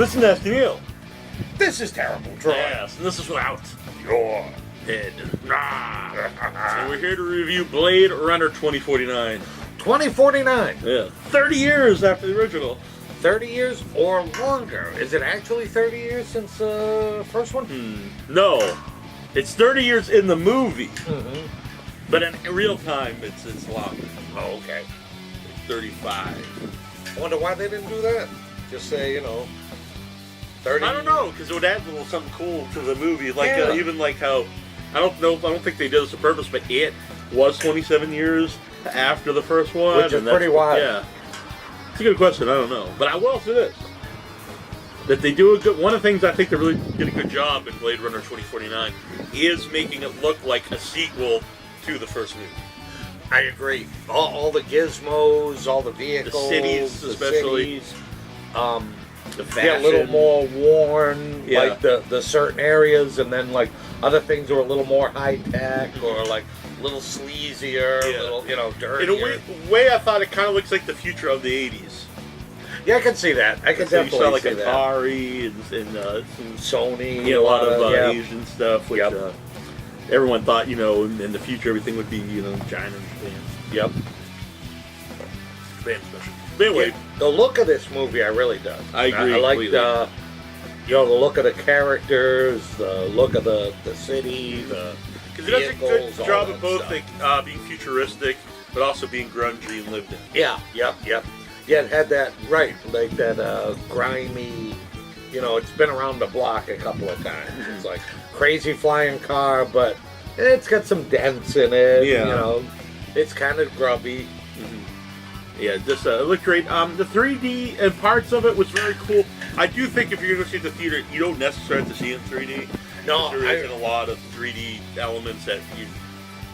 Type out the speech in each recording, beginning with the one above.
This is Nasty Neal. This is Terrible Troy. Yes, and this is Without Your Head. And we're here to review Blade Runner 2049. 2049. Yeah, 30 years after the original. 30 years or longer. Is it actually 30 years since the first one? No, it's 30 years in the movie, Mm-hmm. but in real time, it's longer. Oh, okay. It's 35. I wonder why they didn't do that. Just say, 30. I don't know, because it would add a little something cool to the movie, like Yeah. even like how I don't think they did this on purpose, but it was 27 years after the first one, Which is and that's- pretty wild. Yeah, it's a good question. I don't know, but I will say this: that they do a good. One of the things I think they really did a good job in Blade Runner 2049 is making it look like a sequel to the first movie. I agree. All the gizmos, all the vehicles, cities especially. cities, The get fashion, a little more worn, Yeah. like the certain areas, and then like other things are a little more high tech or like a little sleazier, Yeah. a little dirtier. In a way, I thought it kind of looks like the future of the 80s. Yeah, I can see that. I can So you definitely saw like see that. Atari and some Sony, a lot of yeah. Asian stuff, which Yep. everyone thought, in the future everything would be, China and Japan. Yep. Japan special. But anyway, Yeah, the look of this movie, I really dug. I agree I like completely. the look of the characters, the look of the city, the because it does a vehicles, good all job that of both stuff. being futuristic, but also being grungy and lived in. Yeah, yep. Yeah, it had that, right, like that grimy, it's been around the block a couple of times. It's like crazy flying car, but it's got some dents in it. Yeah. It's kind of grubby. Yeah, just it looked great. The 3D and parts of it was very cool. I do think if you're going to see it at the theater, you don't necessarily have to see it in 3D. No, There isn't a lot of 3D elements that you.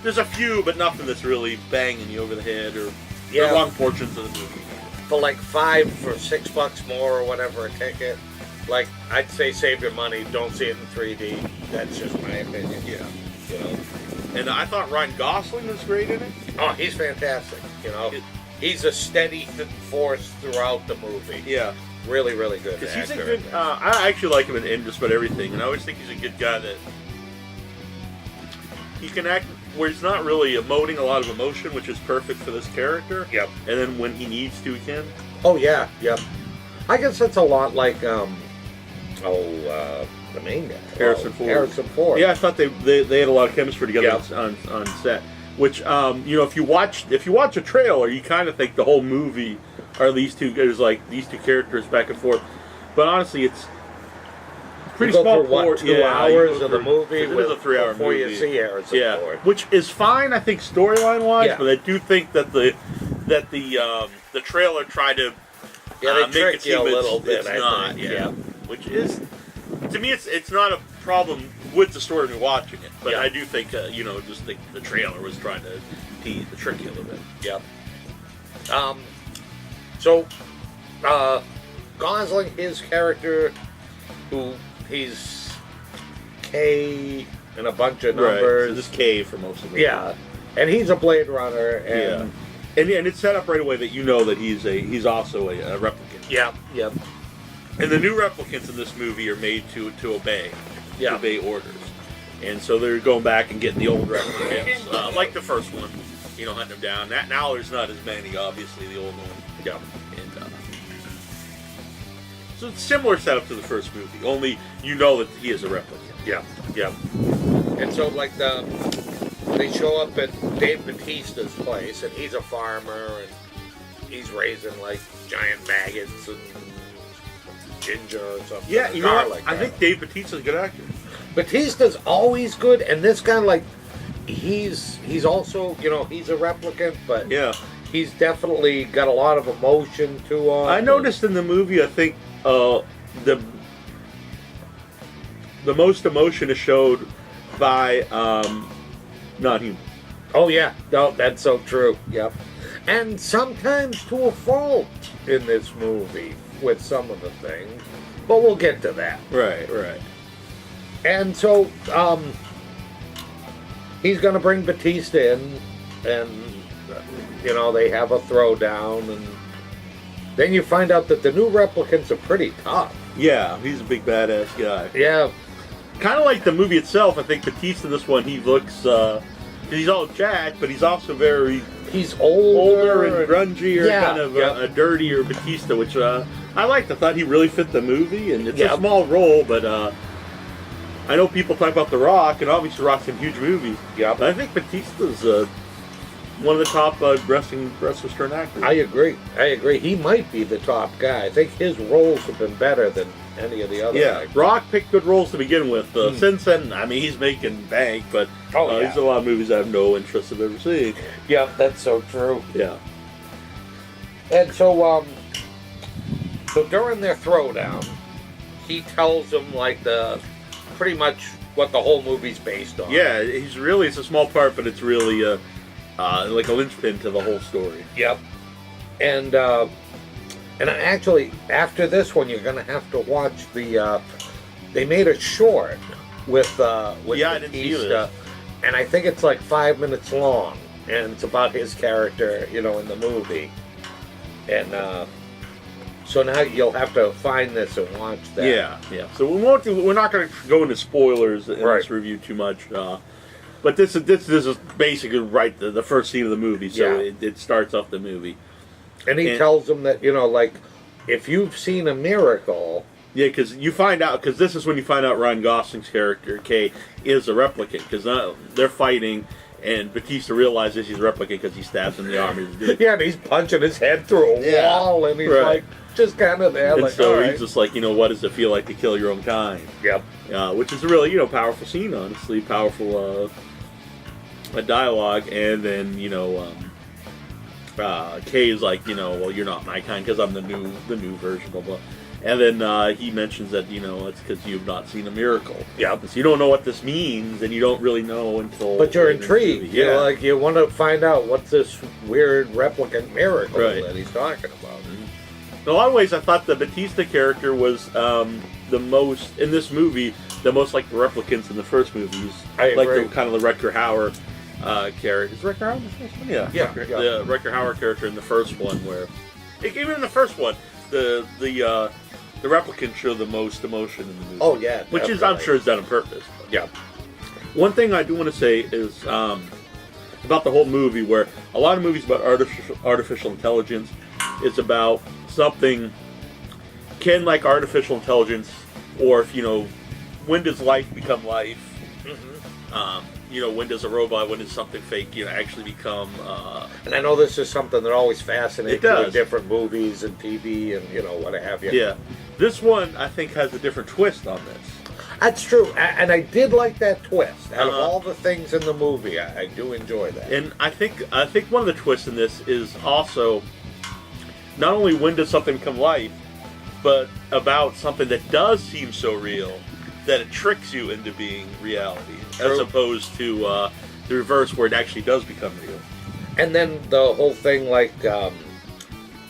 There's a few, but nothing that's really banging you over the head or Yeah. long portions of the movie. For like $5 or $6 more or whatever a ticket, like I'd say save your money. Don't see it in 3D. That's just my opinion. Yeah. You know. And I thought Ryan Gosling was great in it. Oh, he's fantastic. It- He's a steady force throughout the movie. Yeah. Really, really good Because actor. he's a good. I actually like him in just about everything, and I always think he's a good guy that he can act where he's not really emoting a lot of emotion, which is perfect for this character. Yep. And then when he needs to, he can. Oh yeah, yep. I guess that's a lot like the main guy, Harrison Ford. Harrison Ford. Yeah, I thought they had a lot of chemistry together Yep. on set. Which if you watch a trailer, you kind of think the whole movie are these two. There's like these two characters back and forth, but honestly, it's pretty You go small. through, what, 2 hours of the movie? It is a 3-hour before movie. you see Harrison Yeah, Ford. which is fine, I think, storyline wise. Yeah. But I do think that the trailer tried to Yeah, they make trick it you a seem little bit. It's I not, think. yeah. Which is, to me, it's not a problem with the story when watching it. But Yeah. I do think just think the trailer was trying to tease the trick you a little bit. Yep. So, Gosling, his character, who he's K and a bunch of numbers. Right. So this K for most of it. Yeah, and he's a Blade Runner, and And it's set up right away that that he's also a replicant. yep. And the new replicants in this movie are made to obey. Yeah. To obey orders. And so they're going back and getting the old replicants, like the first one, hunting them down. Now there's not as many, obviously, the old one. Yeah. And so it's similar setup to the first movie, only that he is a replicant. Yeah. And so, like, they show up at Dave Bautista's place, and he's a farmer, and he's raising, like, giant maggots and ginger or something. Yeah, you know what? Like I that. think Dave Bautista's a good actor. Batista's always good, and this guy, like, he's also, he's a replicant, but Yeah. he's definitely got a lot of emotion to him. I noticed in the movie, I think the most emotion is showed by not human. Oh yeah, no, that's so true. Yep, and sometimes to a fault in this movie with some of the things, but we'll get to that. Right. And so, he's gonna bring Batista in, and they have a throwdown, and then you find out that the new replicants are pretty tough. Yeah, he's a big badass guy. Yeah. Kind of like the movie itself. I think Batista in this one, he looks, he's all jacked, but he's also very He's older and grungier, yeah, kind of a dirtier Batista, which I liked. I thought he really fit the movie, and it's a Yep. small role, but I know people talk about The Rock, and obviously Rock's in huge movies. Yeah. But I think Batista's one of the top wrestlers turned actors. I agree. He might be the top guy. I think his roles have been better than any of the other actors. Rock picked good roles to begin with. Since then, I mean, he's making bank, but he's in a lot of movies I have no interest of ever seeing. Yeah, that's so true. Yeah. And so, so during their throwdown, he tells them like pretty much what the whole movie's based on. Yeah, it's a small part, but it's really like a linchpin to the whole story. Yep. And actually, after this one, you're gonna have to watch the. They made a short with I didn't see this. And I think it's like 5 minutes long, and it's about his character, in the movie. And so now you'll have to find this and watch that. Yeah. So we're not going to go into spoilers in this review too much. But this is basically the first scene of the movie, so it starts off the movie. And he tells them that, like, if you've seen a miracle... Yeah, because this is when you find out Ryan Gosling's character, Kay, is a replicant, because they're fighting, and Batista realizes he's a replicant because he stabs him in the arm. Yeah, and he's punching his head through a wall, and he's like, just kind of there. And like, so he's just like, what does it feel like to kill your own kind? Yep. Which is a really, powerful scene, honestly, powerful dialogue, and then, Kay is like, well, you're not my kind because I'm the new version, blah, blah. And then he mentions that, it's because you've not seen a miracle. Yeah. So you don't know what this means, and you don't really know until... But you're intrigued. Yeah. You want to find out what's this weird replicant miracle that he's talking about. In a lot of ways, I thought the Batista character was the most, in this movie, the most like the replicants in the first movies. I agree. Like the kind of the Rutger Hauer character. Is Rutger Hauer in the first one? Yeah. The Rutger Hauer character in the first one, where... Even in the first one, the replicants show the most emotion in the movie. Oh, yeah. Which is, I'm sure, is done on purpose. Yeah. One thing I do want to say is about the whole movie, where a lot of movies about artificial intelligence is about something, can like artificial intelligence, or if, when does life become life? When does a robot, when does something fake, actually become... And I know this is something that always fascinates you in different movies and TV and, what have you. Yeah. This one, I think, has a different twist on this. That's true. And I did like that twist. Out of all the things in the movie, I do enjoy that. And I think one of the twists in this is also not only when does something become life, but about something that does seem so real that it tricks you into being reality, as opposed to the reverse, where it actually does become real. And then the whole thing, like,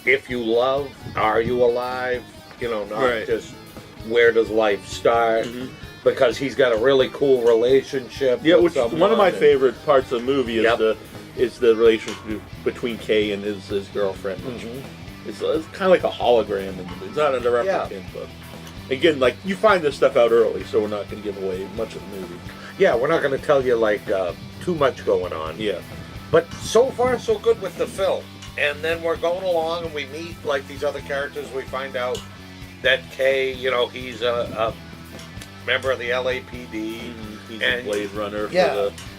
if you love, are you alive? Not just where does life start? Because he's got a really cool relationship. Yeah, which one of my favorite parts of the movie is the relationship between Kay and his girlfriend. It's kind of like a hologram in the movie. It's not a replicant, but again, like, you find this stuff out early, so we're not going to give away much of the movie. Yeah, we're not going to tell you, like, too much going on. Yeah. But so far, so good with the film. And then we're going along and we meet, like, these other characters. We find out that Kay, he's a member of the LAPD. He's a Blade Runner.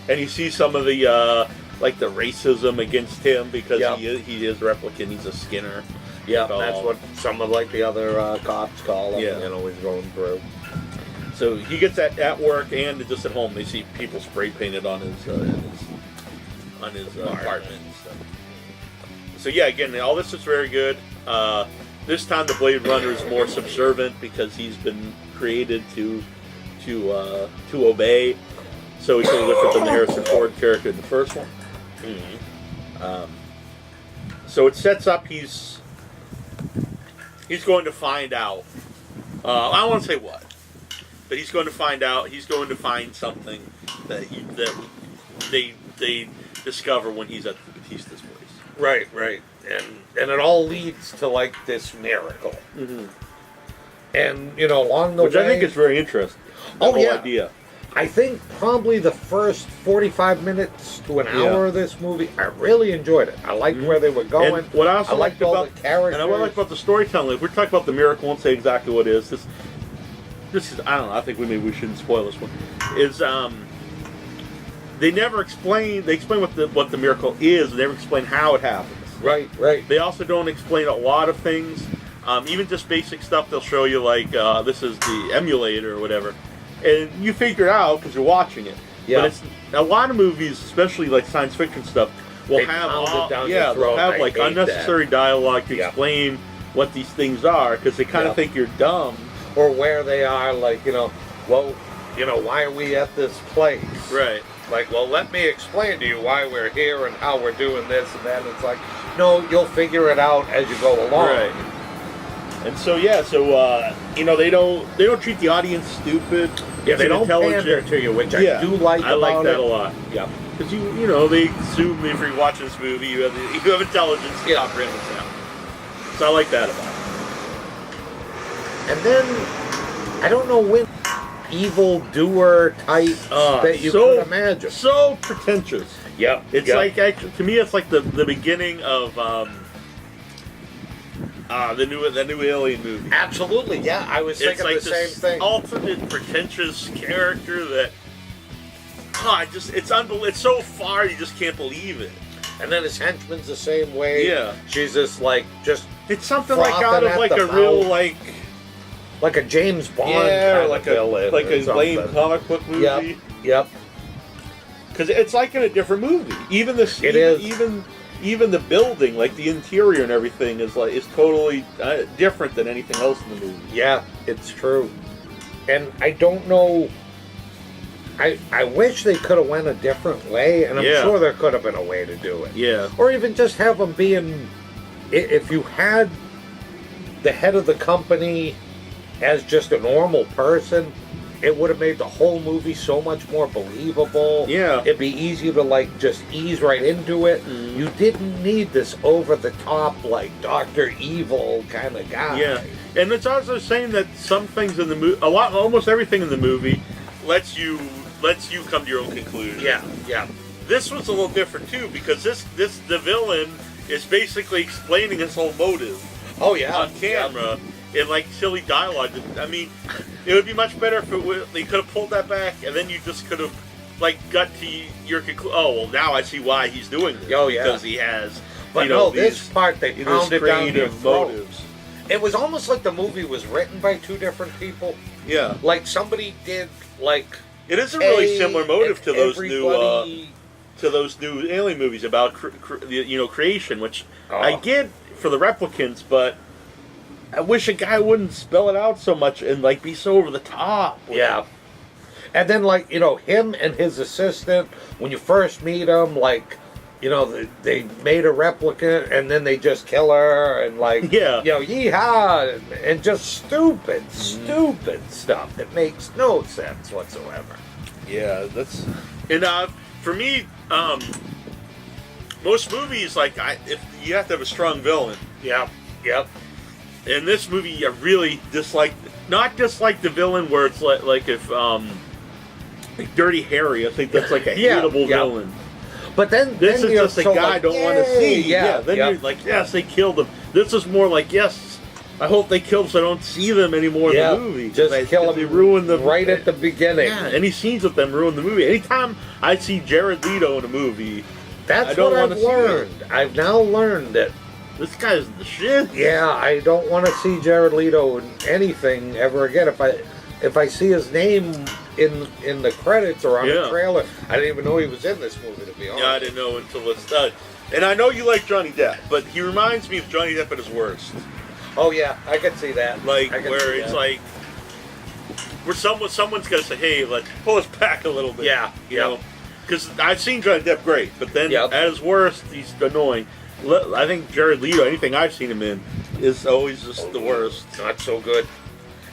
And you see some of the, like, the racism against him because he is replicant. He's a Skinner. Yeah, that's what some of, like, the other cops call him. He's going through. So he gets at work and just at home. They see people spray painted on his apartment and stuff. So yeah, again, all this is very good. This time the Blade Runner is more subservient because he's been created to obey. So he's a little different than the Harrison Ford character in the first one. So it sets up he's going to find out. I don't want to say what, but he's going to find out. He's going to find something that they discover when he's at Batista's place. Right. and it all leads to like this miracle. Mm-hmm. And along the Which way, I think is very interesting. The Oh, whole yeah. idea. I think probably the first 45 minutes to an hour of this movie, I really enjoyed it. I liked where they were going. And what I also liked liked all about the characters. and what I like about the storytelling, if we're talking about the miracle, I won't say exactly what it is. This is I don't know. I think maybe we shouldn't spoil this one. Is they never explain. They explain what the miracle is. They never explain how it happens. Right, right. They also don't explain a lot of things. Even just basic stuff. They'll show you like this is the emulator or whatever. And you figure it out because you're watching it. Yeah. But it's a lot of movies, especially like science fiction stuff, will They have pound it down your throat. they'll have I like hate unnecessary dialogue to Yeah. explain what these things are because they kind of think you're dumb. Or where they are, like, why are we at this place? Right. Like, well, let me explain to you why we're here and how we're doing this and that. It's like, no, you'll figure it out as you go along. Right. And so they don't treat the audience stupid. Yeah, It's they don't intelligent. pander to you, which I do like I about like that it. a lot. Yeah. Because they assume if you're watching this movie, you have intelligence to comprehend what's happening. So I like that about it. And then, I don't know when evil doer type that you could imagine. So pretentious. Yep. It's like, actually, to me, it's like the beginning of the new Alien movie. Absolutely, yeah. I was thinking It's like the same this thing. ultimate pretentious character that, it's unbelievable. It's so far you just can't believe it. And then his henchman's the same way. Yeah. She's just It's something like out frothing of at like the a real mouth. like a James Bond kind like of villain like or a lame something. comic book movie. Yep. Because it's like in a different movie. Even even the building, like the interior and everything, is totally different than anything else in the movie. Yeah, it's true. And I don't know. I wish they could have went a different way, and I'm sure there could have been a way to do it. Yeah. Or even just have them being. If you had the head of the company as just a normal person, it would have made the whole movie so much more believable. Yeah. It'd be easier to just ease right into it. Mm. You didn't need this over the top Dr. Evil kind of guy. Yeah. And it's also saying that some things in the movie, almost everything in the movie, lets you come to your own conclusion. Yeah. This was a little different too, because the villain is basically explaining his whole motive. Oh yeah. On camera. In silly dialogue. I mean, it would be much better if they could have pulled that back, and then you just could have got to your conclusion. Oh well, now I see why he's doing this. Oh yeah, because he has. But this part they pounded down your throat. Motives. It was almost like the movie was written by two different people. Yeah. Like somebody did It is a really similar motive to those new Alien movies about creation, which I get for the replicants, but I wish a guy wouldn't spell it out so much and be so over the top. Yeah. And then him and his assistant, when you first meet them, they made a replicant and then they just kill her and yeehaw, and just stupid stuff that makes no sense whatsoever. Yeah, that's for me. Most movies if you have to have a strong villain. Yeah. Yep. In this movie, I really not dislike the villain where it's like if Dirty Harry. I think that's a hateable villain. But then this is you're just a guy I don't want to see. Yeah. Then you're yes, they killed him. This is more yes, I hope they kill him so I don't see them anymore in the movie. Just kill them. They ruin them right at the beginning. Yeah, any scenes with them ruin the movie. Anytime I see Jared Leto in a movie, that's what I've learned. I've now learned that this guy's the shit. Yeah, I don't want to see Jared Leto in anything ever again. If I see his name in the credits or on the trailer, I didn't even know he was in this movie, to be honest. Yeah, I didn't know until it's done. And I know you like Johnny Depp, but he reminds me of Johnny Depp at his worst. Oh yeah, I can see that. Where it's where someone's gonna say, "Hey, let's pull us back a little bit." Yeah, Because I've seen Johnny Depp great, but then at his worst, he's annoying. I think Jared Leto, anything I've seen him in, is always just the worst. Not so good.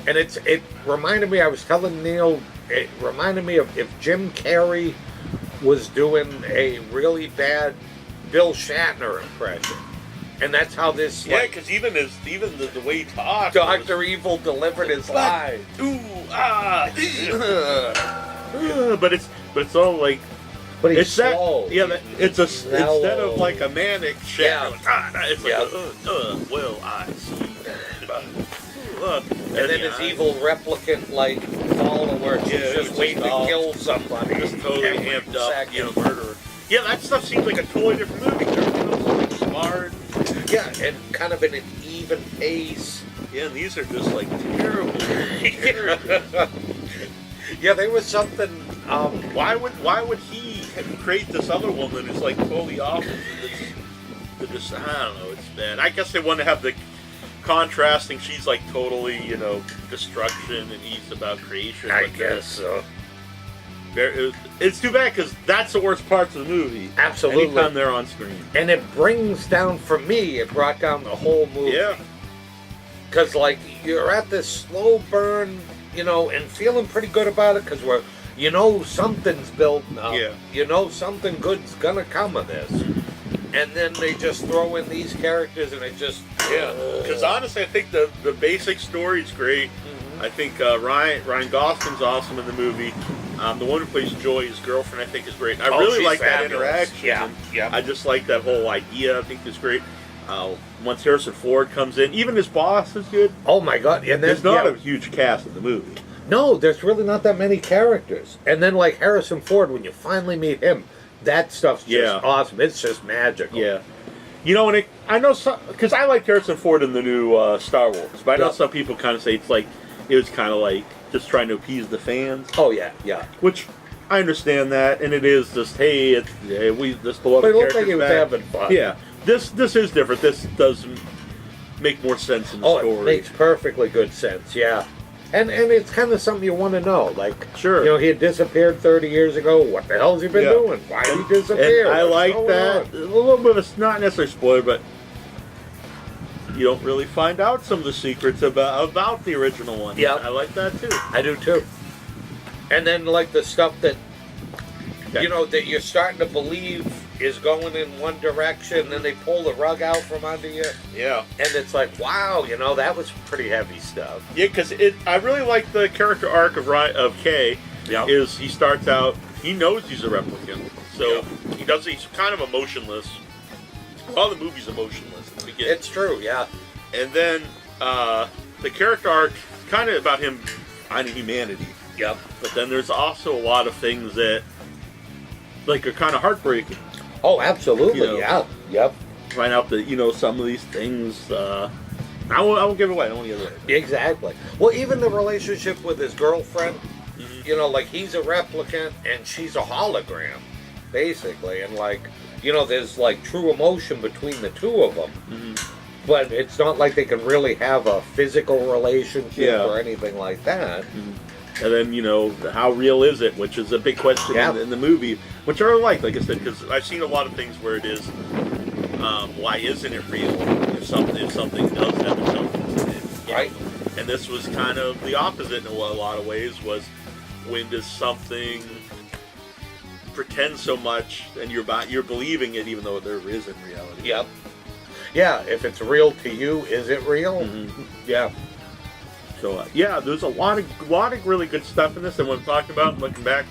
And it reminded me, I was telling Neal, it reminded me of if Jim Carrey was doing a really bad Bill Shatner impression. And that's how this, Yeah, like, because even the way he talks, Dr. Evil delivered his line. ooh, but it's all like, But he's it's that, slow. yeah, it's a mellow. Instead of like a manic shit, Yeah. it's like, Yeah. well, I see. And then his evil replicant, like, follower, who's Yeah, just it's waiting just to kill somebody. just totally every amped up, second. murderer. Yeah, that stuff seems like a totally different movie. They're so smart. Yeah, and kind of in an even pace. Yeah, and these are just like terrible. terrible. Yeah, there was something. Why would he create this other woman who's like totally opposite? Just I don't know. It's bad. I guess they want to have the contrasting. She's like totally, destruction, and he's about creation. I but guess so. It's too bad because that's the worst parts of the movie. Absolutely. Anytime they're on screen. And it brings down, for me, it brought down the whole movie. Yeah. Because, like, you're at this slow burn, and feeling pretty good about it because something's building up. Yeah. Something good's gonna come of this. And then they just throw in these characters and it just... Yeah. Because honestly, I think the basic story is great. Mhm. I think Ryan Gosling's awesome in the movie. The one who plays Joy, his girlfriend, I think is great. I really she's like that fabulous. interaction. Yeah, yeah. I just like that whole idea. I think it's great. Once Harrison Ford comes in, even his boss is good. Oh my God! And There's not a huge cast in the movie. No, there's really not that many characters. And then, like Harrison Ford, when you finally meet him, that stuff's just awesome. It's just magical. Yeah. And I know some, because I like Harrison Ford in the new Star Wars, but I know some people kind of say it was kind of like just trying to appease the fans. Oh yeah, yeah. Which I understand that, and it is just this the But it looked like he was having fun. Yeah, this is different. This does make more sense in the story. It makes perfectly good sense. Yeah. And it's kind of something you want to know. Like, sure. He had disappeared 30 years ago. What the hell's he been doing? Why did he disappear? And I like that. A little bit of a, not necessarily spoiler, but you don't really find out some of the secrets about the original one. Yeah. I like that too. I do too. And then, like, the stuff that, that you're starting to believe is going in one direction, then they pull the rug out from under you. Yeah. And it's like, wow, that was pretty heavy stuff. Yeah, because I really like the character arc of Kay. Yeah. Is he starts out, he knows he's a replicant, so he's kind of emotionless. All the movie's emotionless at the beginning. It's true, yeah. And then the character arc, kind of about him finding humanity. Yep. But then there's also a lot of things that, are kind of heartbreaking. Oh, absolutely, yeah. Yep. Find out that, some of these things, I won't give it away. I don't want to give it away. Exactly. Well, even the relationship with his girlfriend, like he's a replicant and she's a hologram, basically. And there's true emotion between the two of them. Mm-hmm. But it's not like they can really have a physical relationship or anything like that. Mm-hmm. And then, how real is it? Which is a big question in the movie, which I really like I said, because I've seen a lot of things where it is, why isn't it real? If something does have intelligence in it. Right. And this was kind of the opposite in a lot of ways, was when does something pretend so much and you're believing it even though there isn't reality. Yep. Yeah, if it's real to you, is it real? Mm-hmm. Yeah. So there's a lot of really good stuff in this, and when I'm talking about and looking back,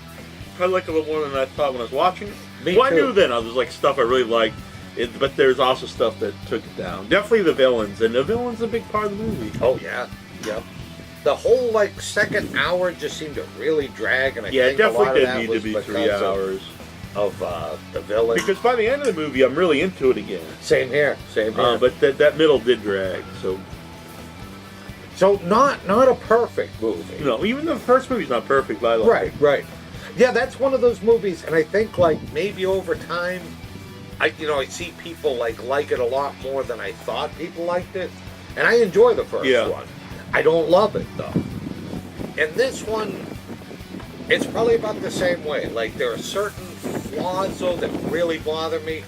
I like a little more than I thought when I was watching it. Me too. I knew then there's stuff I really liked, but there's also stuff that took it down. Definitely the villains, and the villain's a big part of the movie. Oh yeah, yep. The whole second hour just seemed to really drag, and I think it definitely a lot did of that need was to be because 3 hours of the villain. Because by the end of the movie, I'm really into it again. Same here. But that middle did drag. So not a perfect movie. No, even the first movie's not perfect, but I like it. Right. Yeah, that's one of those movies, and I think maybe over time, I see people like it a lot more than I thought people liked it, and I enjoy the first one. I don't love it though. And this one, it's probably about the same way. There are certain flaws though that really bother me.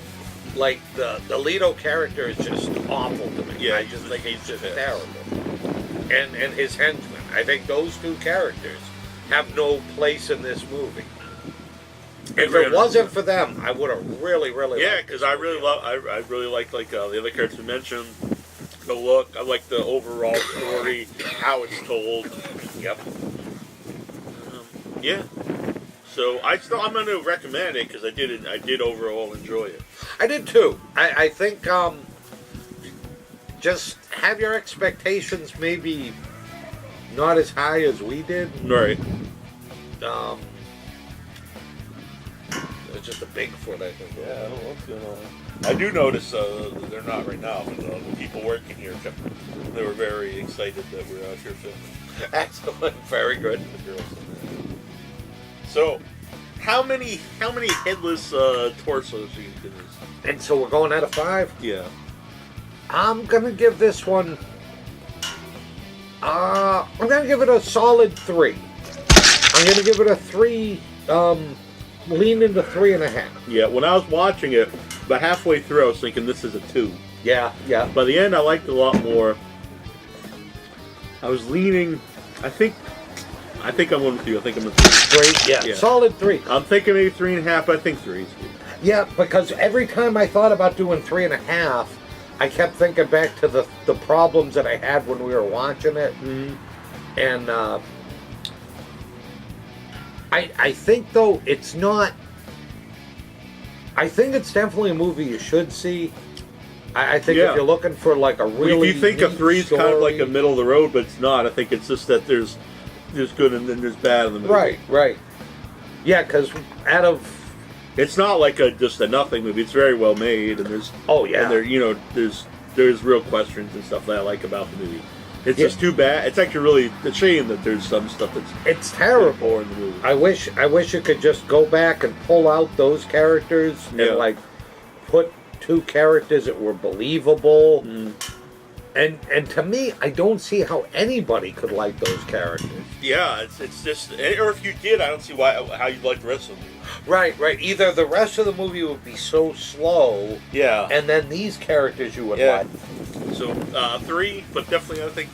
The Leto character is just awful to me. Yeah, I just think he's just terrible. And his henchmen. I think those two characters have no place in this movie. If it wasn't for them, I would have really Yeah, liked because this I really movie. love. I really like the other characters you mentioned. The look. I like the overall story, how it's told. Yep. Yeah. So I'm going to recommend it because I did overall enjoy it. I did too. I think just have your expectations maybe not as high as we did. Right. It's just a Bigfoot, I think. Yeah, I don't know what's going on. I do notice they're not right now, but the people working here they were very excited that we're out here filming. Excellent. Very good. The girls in there. So, how many headless torsos are you giving this? And so we're going out of 5. Yeah. I'm gonna give this one. I'm gonna give it a solid 3. I'm gonna give it a 3. Lean into 3.5. Yeah. When I was watching it, about halfway through, I was thinking this is a 2. Yeah. By the end, I liked it a lot more. I was leaning. I think I'm going with you. I think I'm a 3. 3. Yeah. Yeah. Solid 3. I'm thinking maybe 3.5. But I think 3 is good. Yeah, because every time I thought about doing 3.5, I kept thinking back to the problems that I had when we were watching it, and I think though it's not. I think it's definitely a movie you should see. I think if you're looking for like a really, if you think a 3 is kind of like a story- middle of the road, but it's not. I think it's just that there's good and then there's bad in the middle. right, yeah, because out of It's not like just a nothing movie. It's very well made, and there's and there there's real questions and stuff that I like about the movie. It's just too bad. It's actually really a shame that there's some stuff that's it's terrible poor in the movie. I wish you could just go back and pull out those characters and like put 2 characters that were believable. And to me, I don't see how anybody could like those characters. Yeah, it's just, or if you did, I don't see how you'd like the rest of the movie. Right. Either the rest of the movie would be so slow, and then these characters you would like. So 3, but definitely I think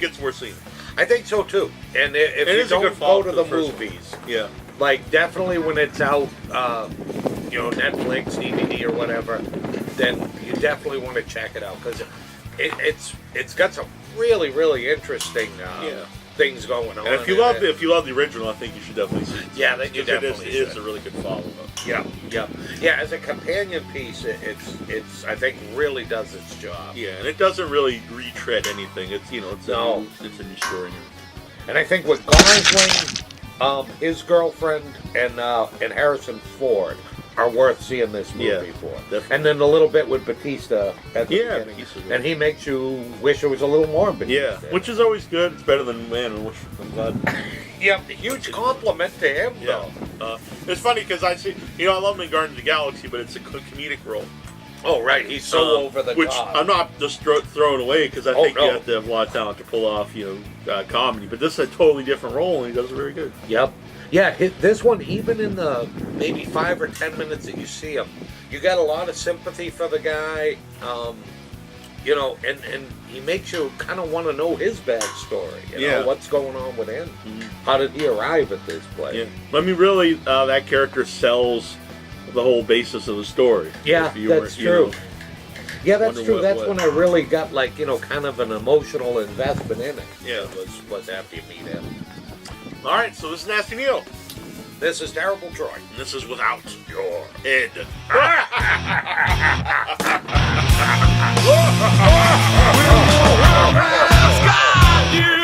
it's worth seeing. I think so too. And if you don't go to the movies, like definitely when it's out, Netflix, DVD, or whatever, then you definitely want to check it out because it's got some really interesting things going on. And if you love the original, I think you should definitely see it. Yeah, then you definitely it is a really good follow-up. Yeah. As a companion piece, it's I think really does its job. Yeah, and it doesn't really retread anything. It's it's a new story. And I think with Gosling, his girlfriend, and Harrison Ford are worth seeing this movie for. Definitely. And then a little bit with Batista at the beginning. And he makes you wish it was a little more Batista. Yeah, which is always good. It's better than Man, which I'm glad. Huge compliment to him, though. It's funny because I see, I love him in Guardians of the Galaxy, but it's a comedic role. Oh, right. He's so over the which top. I'm not just throwing away because I think you have to have a lot of talent to pull off, comedy. But this is a totally different role, and he does it very good. Yep. Yeah, this one, even in the maybe 5 or 10 minutes that you see him, you got a lot of sympathy for the guy, and he makes you kind of want to know his backstory. What's going on with him? How did he arrive at this place? Yeah. But I mean, really, that character sells the whole basis of the story. Yeah, that's true. Yeah, that's true. That's when I really got kind of an emotional investment in it. Yeah, was after you meet him. All right, so this is Nasty Neal. This is Terrible Troy. And this is Without Your Head. God, you